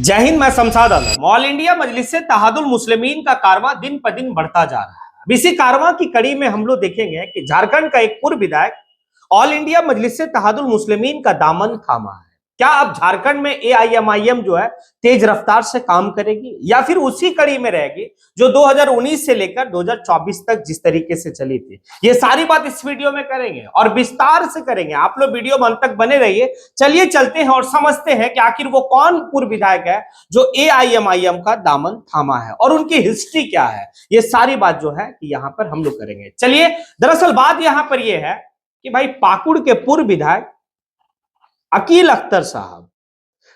जय हिंद। मैं शमशाद आलम। All India मजलिस से तहादुल मुस्लिमीन का कारवां दिन पर दिन बढ़ता जा रहा है। अब इसी कारवां की कड़ी में हम लोग देखेंगे कि झारखंड का एक पूर्व विधायक ऑल इंडिया मजलिस से तहादुल मुस्लिमीन का दामन थामा है। क्या अब झारखंड में एआईएमआईएम जो है तेज रफ्तार से काम करेगी या फिर उसी कड़ी में रहेगी जो 2019 से लेकर 2024 तक जिस तरीके से चली थी? ये सारी बात इस वीडियो में करेंगे और विस्तार से करेंगे। आप लोग वीडियो में अंत तक बने रहिए। चलिए चलते हैं और समझते हैं कि आखिर वो कौन पूर्व विधायक है जो एआईएमआईएम का दामन थामा है और उनकी हिस्ट्री क्या है। ये सारी बात जो है कि यहाँ पर हम लोग करेंगे। चलिए, दरअसल बात यहाँ पर यह है कि भाई पाकुड़ के पूर्व विधायक अकील अख्तर साहब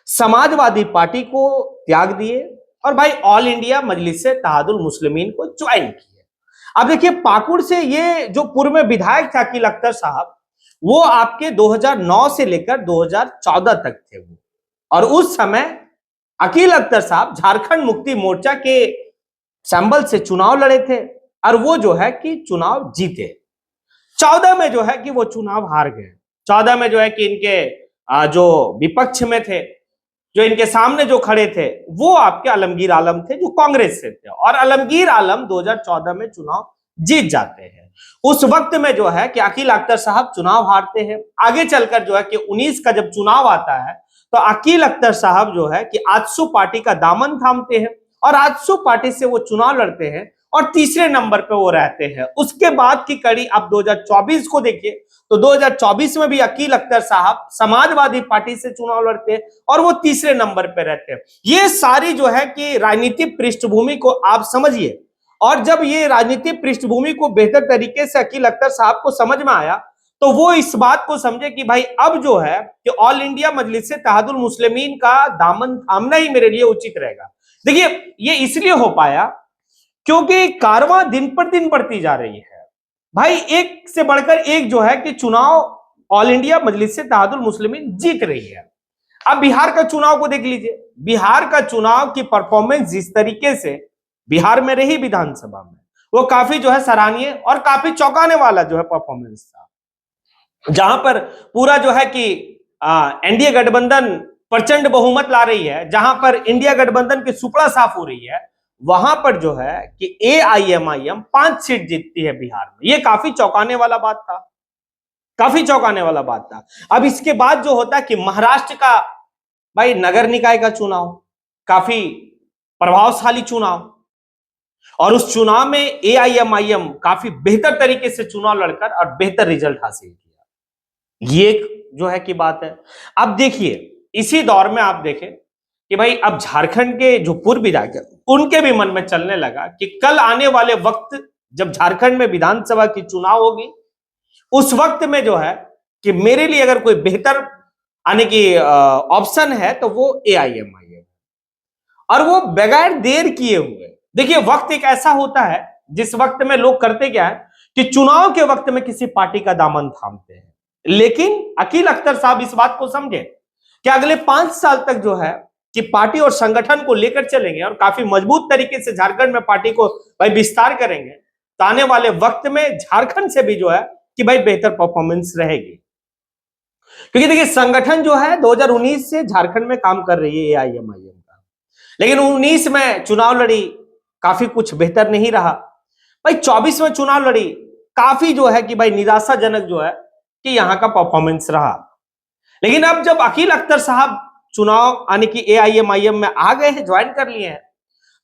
समाजवादी पार्टी को त्याग दिए और भाई ऑल इंडिया मजलिस से तहादुल मुस्लिमीन को ज्वाइन किए। अब देखिए, पाकुड़ से ये जो पूर्व में विधायक थे अकील अख्तर साहब, वो आपके 2009 से लेकर 2014 तक थे वो। और उस समय अकील अख्तर साहब झारखंड मुक्ति मोर्चा के संबल से चुनाव लड़े थे और वो जो है कि चुनाव जीते। 14 में जो है कि वो चुनाव हार गए। 14 में जो है कि इनके जो विपक्ष में थे, जो इनके सामने जो खड़े थे, वो आपके आलमगीर आलम थे जो कांग्रेस से थे और आलमगीर आलम 2014 में चुनाव जीत जाते हैं। उस वक्त में जो है कि अकील अख्तर साहब चुनाव हारते हैं। आगे चलकर जो है कि 19 का जब चुनाव आता है तो अकील अख्तर साहब जो है कि आजसू पार्टी का दामन थामते हैं और आजसू पार्टी से वो चुनाव लड़ते हैं और तीसरे नंबर पे वो रहते हैं। उसके बाद की कड़ी आप 2024 को देखिए तो 2024 में भी अकील अख्तर साहब समाजवादी पार्टी से चुनाव लड़ते हैं और वो तीसरे नंबर पे रहते हैं। ये सारी जो है कि राजनीतिक पृष्ठभूमि को आप समझिए। और जब ये राजनीतिक पृष्ठभूमि को बेहतर तरीके से अकील अख्तर साहब को समझ में आया तो वो इस बात को समझे कि भाई अब जो है कि ऑल इंडिया मजलिस से तहादुल मुस्लिमीन का दामन थामना ही मेरे लिए उचित रहेगा। देखिए, ये इसलिए हो पाया क्योंकि कारवां दिन पर दिन बढ़ती जा रही है। भाई एक से बढ़कर एक जो है कि चुनाव ऑल इंडिया मजलिस से तहादुल मुस्लिमीन जीत रही है। अब बिहार का चुनाव को देख लीजिए। बिहार का चुनाव की परफॉर्मेंस जिस तरीके से बिहार में रही विधानसभा में, वो काफी जो है सराहनीय और काफी चौंकाने वाला जो है परफॉर्मेंस था। जहां पर पूरा जो है कि एनडीए गठबंधन प्रचंड बहुमत ला रही है, जहां पर इंडिया गठबंधन की सुपड़ा साफ हो रही है, वहां पर जो है कि एआईएमआईएम 5 सीट जीतती है बिहार में। ये काफी चौंकाने वाला बात था, काफी चौंकाने वाला बात था। अब इसके बाद जो होता है कि महाराष्ट्र का भाई नगर निकाय का चुनाव, काफी प्रभावशाली चुनाव, और उस चुनाव में एआईएमआईएम काफी बेहतर तरीके से चुनाव लड़कर और बेहतर रिजल्ट हासिल किया। ये जो है कि बात है। अब देखिए, इसी दौर में आप देखें कि भाई अब झारखंड के जो पूर्व विधायक हैं उनके भी मन में चलने लगा कि कल आने वाले वक्त जब झारखंड में विधानसभा की चुनाव होगी, उस वक्त में जो है कि मेरे लिए अगर कोई बेहतर आने की ऑप्शन है तो वो एआईएमआईएम, और वो बगैर देर किए हुए। देखिए, वक्त एक ऐसा होता है जिस वक्त में लोग करते क्या है कि चुनाव के वक्त में किसी पार्टी का दामन थामते हैं। लेकिन अकील अख्तर साहब इस बात को समझे कि अगले 5 साल तक जो है कि पार्टी और संगठन को लेकर चलेंगे और काफी मजबूत तरीके से झारखंड में पार्टी को भाई विस्तार करेंगे, तो आने वाले वक्त में झारखंड से भी जो है कि भाई बेहतर परफॉर्मेंस रहेगी। क्योंकि देखिए, संगठन जो है 2019 से झारखंड में काम कर रही है एआईएमआईएम का, लेकिन 19 में चुनाव लड़ी, काफी कुछ बेहतर नहीं रहा। भाई 24 में चुनाव लड़ी, काफी जो है कि भाई निराशाजनक जो है कि यहां का परफॉर्मेंस रहा। लेकिन अब जब अकील अख्तर साहब चुनाव आने की एआईएमआईएम में आ गए हैं, ज्वाइन कर लिए हैं,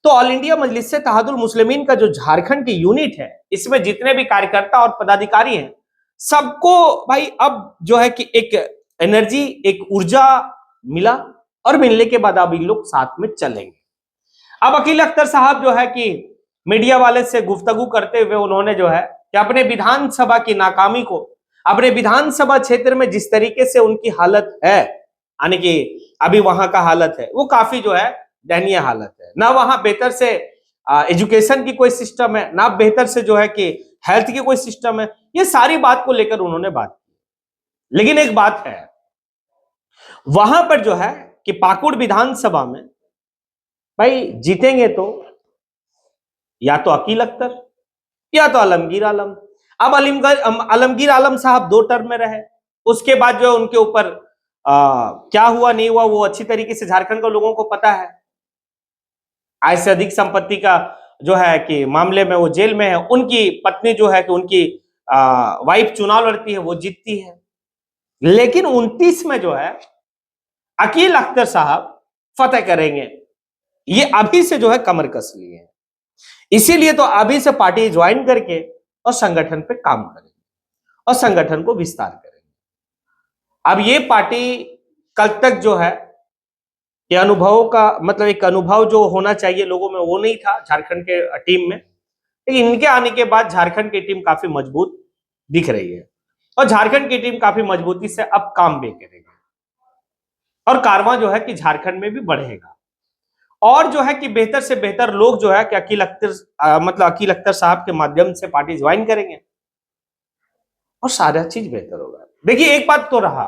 तो ऑल इंडिया मजलिस से तहादुल मुस्लिमीन का जो झारखंड की यूनिट है, इसमें जितने भी कार्यकर्ता और पदाधिकारी हैं, सबको भाई अब जो है कि एक एनर्जी, एक ऊर्जा मिला और मिलने के बाद अब इन लोग साथ में चलेंगे। अब अकील अख्तर साहब जो है कि मीडिया वाले से गुफ्तगू करते हुए उन्होंने जो है कि अपने विधानसभा की नाकामी को, अपने विधानसभा क्षेत्र में जिस तरीके से उनकी हालत है, यानी कि अभी वहां का हालत है वो काफी जो है दयनीय हालत है। ना वहां बेहतर से एजुकेशन की कोई सिस्टम है, ना बेहतर से जो है कि हेल्थ की कोई सिस्टम है। ये सारी बात को लेकर उन्होंने बात की। लेकिन एक बात है, वहां पर जो है कि पाकुड़ विधानसभा में भाई जीतेंगे तो या तो अकील अख्तर या तो आलमगीर आलम। अब आलमगीर आलम साहब 2 टर्म में रहे, उसके बाद जो उनके ऊपर क्या हुआ नहीं हुआ वो अच्छी तरीके से झारखंड के लोगों को पता है। आय से अधिक संपत्ति का जो है कि मामले में वो जेल में है, उनकी पत्नी जो है कि उनकी वाइफ चुनाव लड़ती है, वो जीतती है। लेकिन 29 में जो है अकील अख्तर साहब फतेह करेंगे, ये अभी से जो है कमर कस लिए हैं। इसीलिए तो अभी से पार्टी ज्वाइन करके और संगठन पे काम करेंगे और संगठन को विस्तार करेंगे। अब ये पार्टी कल तक जो है ये अनुभवों का मतलब एक अनुभव जो होना चाहिए लोगों में वो नहीं था झारखंड के टीम में, लेकिन इनके आने के बाद झारखंड की टीम काफी मजबूत दिख रही है और झारखंड की टीम काफी मजबूती से अब काम भी करेगी और कारवां जो है कि झारखंड में भी बढ़ेगा और जो है कि बेहतर से बेहतर लोग जो है कि अकील अख्तर साहब के माध्यम से पार्टी ज्वाइन करेंगे और सारा चीज बेहतर होगा। देखिए एक बात तो रहा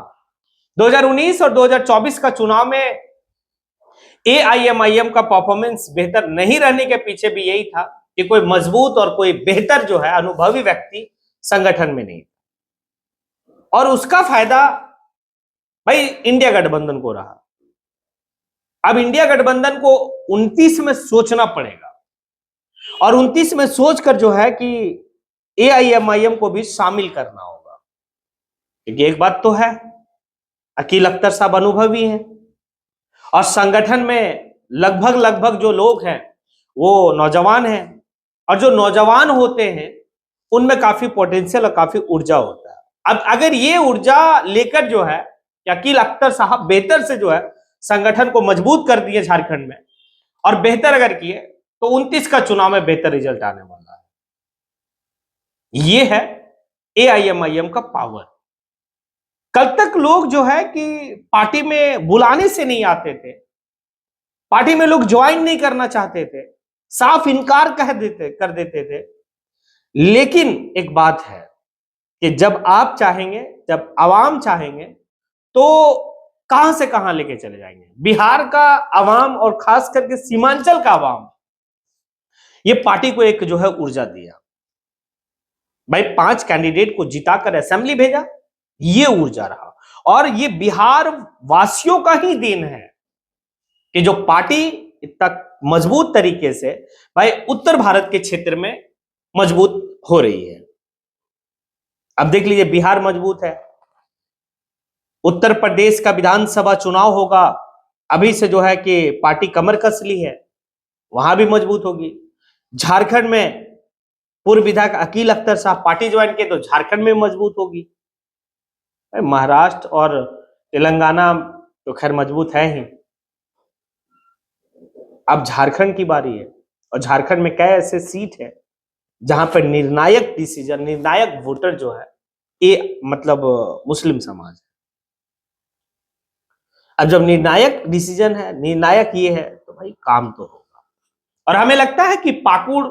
2019 और 2024 का चुनाव में एआईएमआईएम का परफॉर्मेंस बेहतर नहीं रहने के पीछे भी यही था कि कोई मजबूत और कोई बेहतर जो है अनुभवी व्यक्ति संगठन में नहीं और उसका फायदा भाई इंडिया गठबंधन को रहा। अब इंडिया गठबंधन को 29 में सोचना पड़ेगा और 29 में सोचकर जो है कि एआईएमआईएम को भी शामिल करना होगा, क्योंकि एक बात तो है अकील अख्तर साहब अनुभवी हैं और संगठन में लगभग जो लोग हैं वो नौजवान हैं और जो नौजवान होते हैं उनमें काफी पोटेंशियल और काफी ऊर्जा होता है। अब अगर ये ऊर्जा लेकर जो है अकील अख्तर साहब बेहतर से जो है संगठन को मजबूत कर दिए झारखंड में और बेहतर अगर किए तो 29 का चुनाव में बेहतर रिजल्ट आने वाला है। ये है एआईएमआईएम का पावर। कल तक लोग जो है कि पार्टी में बुलाने से नहीं आते थे, पार्टी में लोग ज्वाइन नहीं करना चाहते थे, साफ इनकार कर देते थे। लेकिन एक बात है कि जब आप चाहेंगे, जब आवाम चाहेंगे तो कहां से कहां लेके चले जाएंगे। बिहार का आवाम और खास करके सीमांचल का आवाम ये पार्टी को एक जो है ऊर्जा दिया। भाई 5 कैंडिडेट को जिताकर असेंबली भेजा, ये ऊर्जा रहा और ये बिहार वासियों का ही देन है कि जो पार्टी इतना मजबूत तरीके से भाई उत्तर भारत के क्षेत्र में मजबूत हो रही है। अब देख लीजिए बिहार मजबूत है, उत्तर प्रदेश का विधानसभा चुनाव होगा, अभी से जो है कि पार्टी कमर कस ली है, वहां भी मजबूत होगी। झारखंड में पूर्व विधायक अकील अख्तर साहब पार्टी ज्वाइन किए तो झारखंड में मजबूत होगी। महाराष्ट्र और तेलंगाना तो खैर मजबूत है ही, अब झारखंड की बारी है और झारखंड में कई ऐसे सीट है जहां पर निर्णायक डिसीजन, निर्णायक वोटर जो है ये मतलब मुस्लिम समाज है। अब जब निर्णायक डिसीजन है, निर्णायक ये है तो भाई काम तो होगा और हमें लगता है कि पाकुड़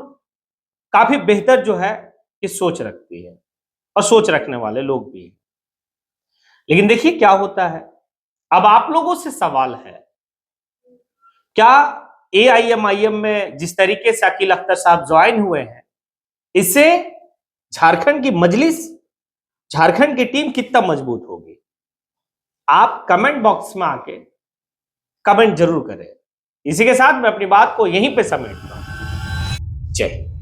काफी बेहतर जो है कि सोच रखती है और सोच रखने वाले लोग भी हैं। लेकिन देखिए क्या होता है, अब आप लोगों से सवाल है, क्या एआईएमआईएम में जिस तरीके से अकील अख्तर साहब ज्वाइन हुए हैं इससे झारखंड की मजलिस, झारखंड की टीम कितना मजबूत होगी? आप कमेंट बॉक्स में आके कमेंट जरूर करें। इसी के साथ मैं अपनी बात को यहीं पे समेटता हूं। जय हिंद।